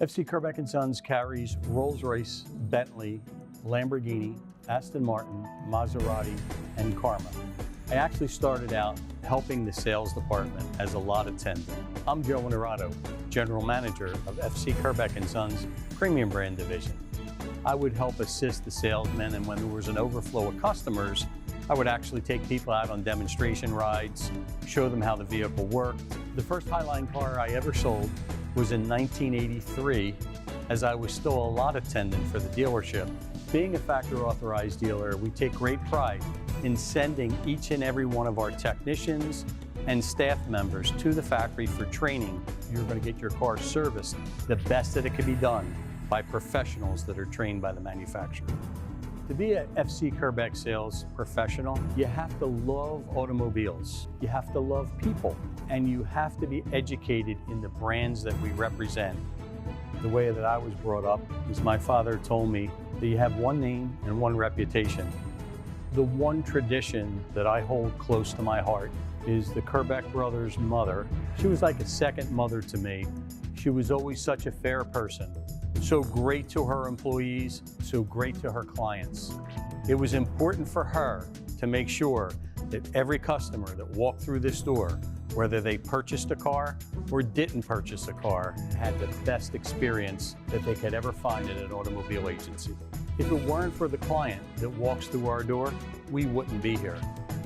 FC Kerbeck Sons carries Rolls-Royce, Bentley, Lamborghini, Aston Martin, Maserati, and Karma. I actually started out helping the sales department as a lot attendant. I'm Joe Inarato, General Manager of FC Kerbeck Sons Premium Brand Division. I would help assist the salesmen, and when there was an overflow of customers, I would actually take people out on demonstration rides, show them how the vehicle worked. The first Highline car I ever sold was in 1983, as I was still a lot attendant for the dealership. Being a factory authorized dealer, we take great pride in sending each and every one of our technicians and staff members to the factory for training. You're going to get your car serviced the best that it can be done by professionals that are trained by the manufacturer. To be an FC Kerbeck sales professional, you have to love automobiles, you have to love people, and you have to be educated in the brands that we represent. The way that I was brought up is my father told me that you have one name and one reputation. The one tradition that I hold close to my heart is the Kerbeck brothers' mother. She was like a second mother to me. She was always such a fair person. So great to her employees, so great to her clients. It was important for her to make sure that every customer that walked through this door, whether they purchased a car or didn't purchase a car, had the best experience that they could ever find at an automobile agency. If it weren't for the client that walks through our door, we wouldn't be here.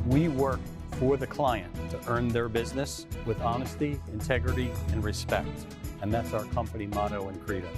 We work for the client to earn their business with honesty, integrity, and respect. And that's our company motto and credo.